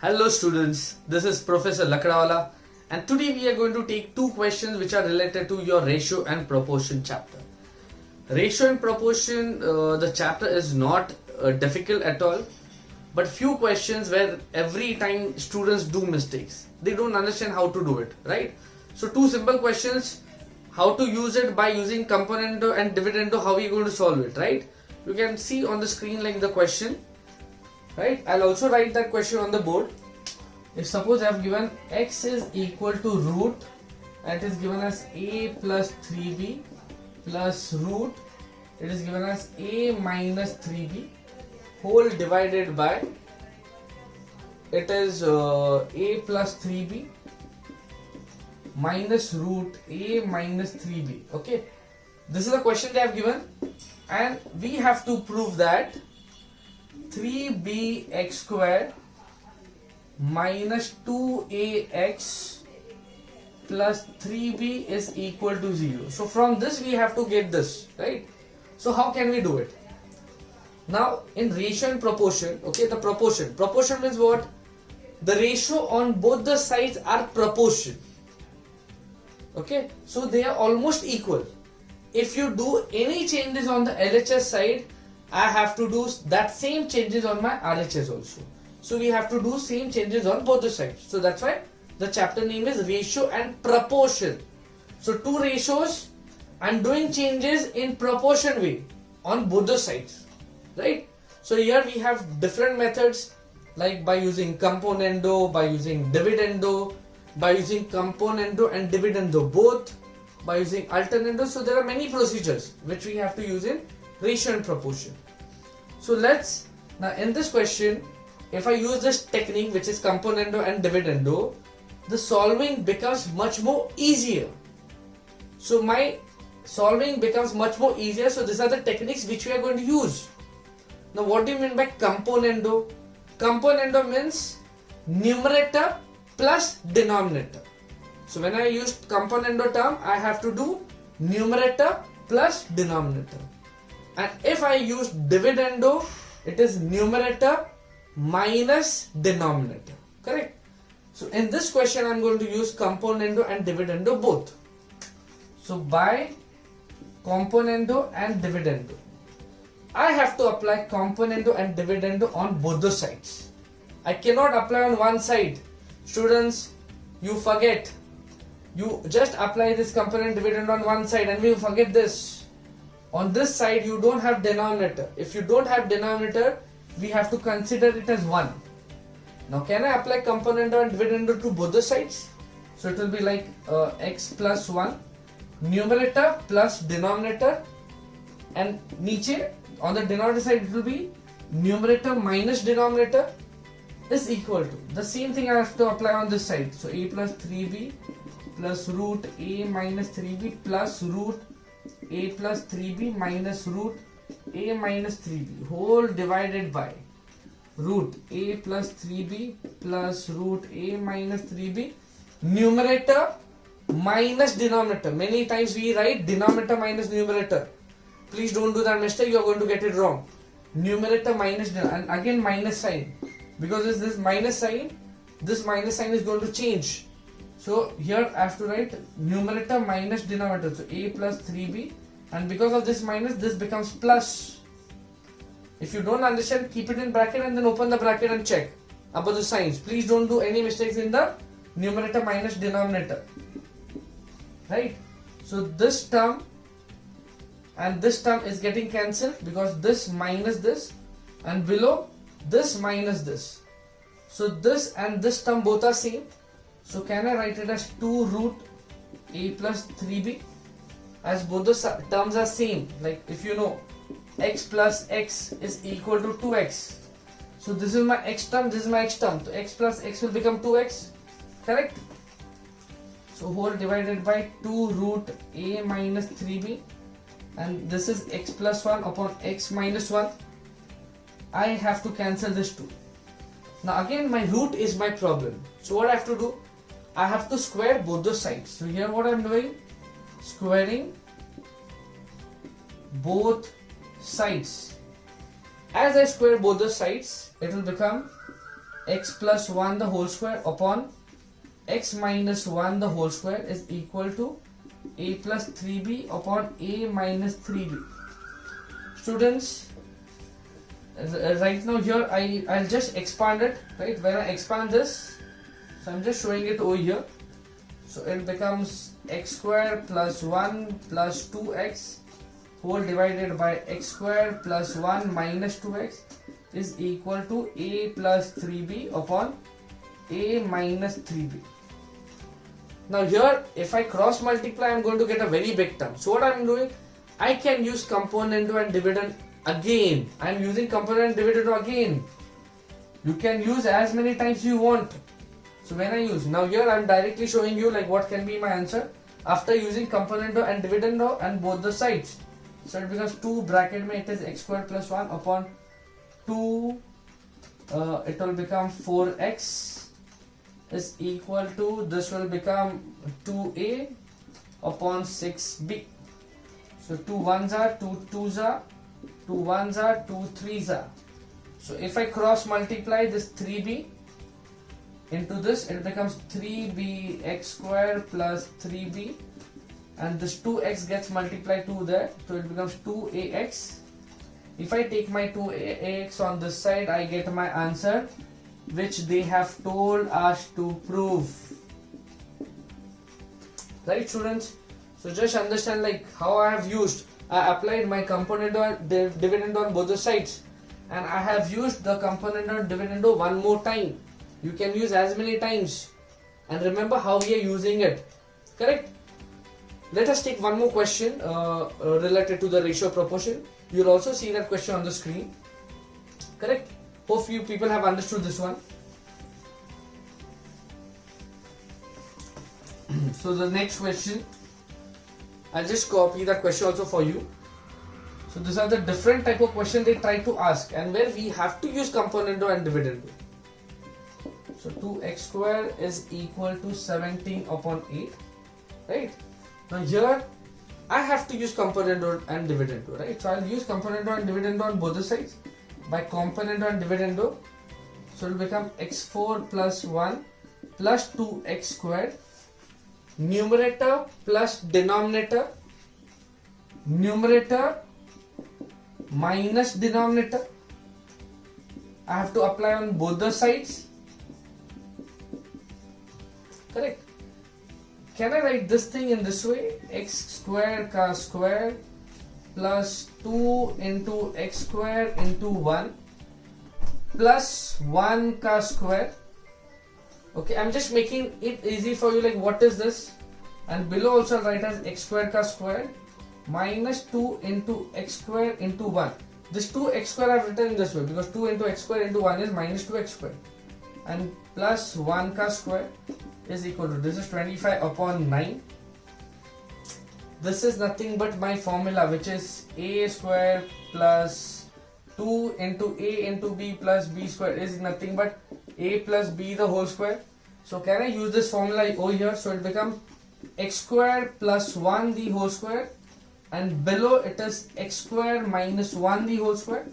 Hello students, this is Professor Lakdawala and today we are going to take two questions which are related to your ratio and proportion chapter. Ratio and proportion, the chapter is not difficult at all, but few questions where every time students do mistakes. They don't understand how to do it, right? So two simple questions, how to use it by using componendo and dividendo, how we are going to solve it, right? You can see on the screen like the question, right? I'll also write that question on the board. If suppose I have given x is equal to root, and it is given as a plus 3b plus root, it is given as a minus 3b whole divided by, it is a plus 3b minus root a minus 3b. Okay, this is the question they have given, and we have to prove that 3bx square minus 2ax plus 3b is equal to 0. So from this we have to get this, right? So how can we do it? Now in ratio and proportion, okay, the proportion means what? The ratio on both the sides are proportion. Okay, so they are almost equal. If you do any changes on the LHS side, I have to do that same changes on my RHS also. So we have to do same changes on both the sides. So that's why the chapter name is ratio and proportion. So two ratios, I'm doing changes in proportion way on both the sides, right? So here we have different methods, like by using componendo, by using dividendo, by using componendo and dividendo both, by using alternando. So there are many procedures which we have to use in ratio and proportion. So let's, now in this question, if I use this technique which is componendo and dividendo, the solving becomes much more easier. So my solving becomes much more easier. So these are the techniques which we are going to use. Now what do you mean by componendo? Componendo means numerator plus denominator. So when I use componendo term, I have to do numerator plus denominator. And if I use dividendo, it is numerator minus denominator, correct? So in this question, I am going to use componendo and dividendo both. So by componendo and dividendo, I have to apply componendo and dividendo on both the sides. I cannot apply on one side. Students, you forget. You just apply this component dividend on one side and you forget this. On this side you don't have denominator. If you don't have denominator, we have to consider it as 1. Now can I apply componendo and dividendo to both the sides? So it will be like x plus 1, numerator plus denominator, and niche on the denominator side it will be numerator minus denominator is equal to, the same thing I have to apply on this side. So a plus 3b plus root a minus 3b plus root a plus 3b minus root a minus 3b whole divided by root a plus 3b plus root a minus 3b, numerator minus denominator. Many times we write denominator minus numerator. Please don't do that mistake, you are going to get it wrong. Numerator minus and again minus sign, because this minus sign is going to change. So here I have to write numerator minus denominator. So a plus 3b, and because of this minus, this becomes plus. If you don't understand, keep it in bracket and then open the bracket and check about the signs. Please don't do any mistakes in the numerator minus denominator, right? So this term and this term is getting cancelled because this minus this, and below this minus this. So this and this term both are same. So can I write it as 2 root a plus 3b, as both the terms are same? Like if you know x plus x is equal to 2x. So this is my x term, this is my x term. So x plus x will become 2x, correct? So whole divided by 2 root a minus 3b, and this is x plus 1 upon x minus 1. I have to cancel this 2. Now again my root is my problem. So what I have to do? I have to square both the sides. So here what I am doing? Squaring both sides. As I square both the sides, it will become x plus 1 the whole square upon x minus 1 the whole square is equal to a plus 3b upon a minus 3b. Students, right now here I'll just expand it, right? When I expand this, so I'm just showing it over here. So it becomes x square plus 1 plus 2x whole divided by x square plus 1 minus 2x is equal to a plus 3b upon a minus 3b. Now here, if I cross multiply, I'm going to get a very big term. So what I'm doing, I can use componendo and dividend again. I'm using componendo and dividend again. You can use as many times you want. So when I use, now here I'm directly showing you like what can be my answer after using componendo and dividendo and both the sides. So it becomes 2 bracket mein it is x square plus 1 upon 2, it will become 4x is equal to, this will become 2a upon 6b. So 2 1s are 2 2s are 2 1s are 2 3s are. So if I cross multiply this 3b into this, it becomes 3bx square plus 3b, and this 2x gets multiplied to there, so it becomes 2ax. If I take my 2ax on this side, I get my answer which they have told us to prove. Right, students? So just understand like how I have used, I applied my componendo and dividend on both the sides, and I have used the componendo and dividendo one more time. You can use as many times, and remember how we are using it. Correct? Let us take one more question related to the ratio proportion. You'll also see that question on the screen. Correct? Hope you people have understood this one. So the next question, I'll just copy that question also for you. So these are the different type of question they try to ask, and where we have to use componendo and dividendo. So 2x square is equal to 17 upon 8, right? Now here I have to use componendo and dividendo, right? So I'll use componendo and dividendo on both the sides. By componendo and dividendo, so it will become x4 plus 1 plus 2x squared, numerator plus denominator, numerator minus denominator. I have to apply on both the sides. Correct? Can I write this thing in this way? X square ka square plus 2 into x square into 1 plus 1 ka square. Okay, I'm just making it easy for you, like what is this? And below also I'll write as x square ka square minus 2 into x square into 1. This 2x square I've written in this way because 2 into x square into 1 is minus 2x square, and plus 1 ka square is equal to, this is 25 upon 9. This is nothing but my formula, which is a square plus 2 into a into b plus b square is nothing but a plus b the whole square. So can I use this formula over here? So it becomes x square plus 1 the whole square, and below it is x square minus 1 the whole square.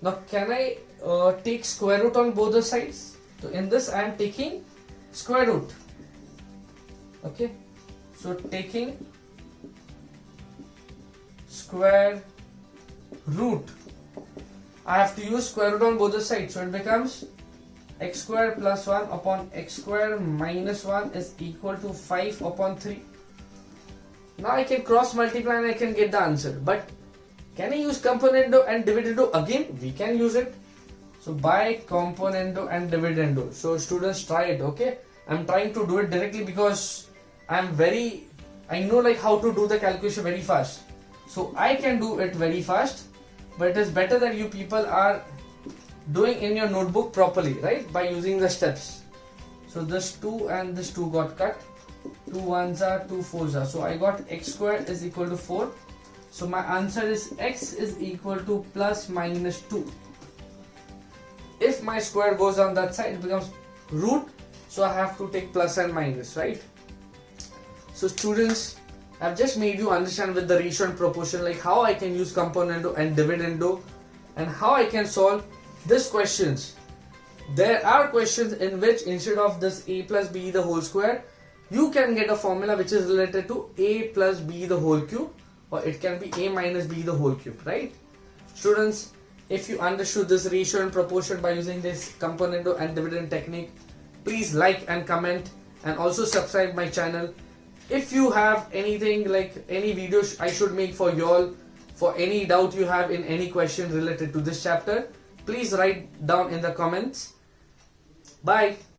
Now can I take square root on both the sides? So in this I am taking square root. Okay, so taking square root, I have to use square root on both the sides. So it becomes x square plus 1 upon x square minus 1 is equal to 5 upon 3. Now I can cross multiply and I can get the answer. But can I use componendo and dividendo again? We can use it. So by componendo and dividendo. So students, try it, okay? I'm trying to do it directly because I know like how to do the calculation very fast. So I can do it very fast, but it is better that you people are doing in your notebook properly, right? By using the steps. So this 2 and this 2 got cut. 2 1s are 2 4s are. So I got x square is equal to 4. So my answer is x is equal to plus minus 2. If my square goes on that side, it becomes root. So I have to take plus and minus, right? So students, I've just made you understand with the ratio and proportion like how I can use componendo and dividendo and how I can solve this questions. There are questions in which instead of this a plus b the whole square, you can get a formula which is related to a plus b the whole cube, or it can be a minus b the whole cube, right? Students, if you understood this ratio and proportion by using this componendo and dividend technique, please like and comment, and also subscribe my channel. If you have anything like any videos I should make for y'all, for any doubt you have in any question related to this chapter, please write down in the comments. Bye.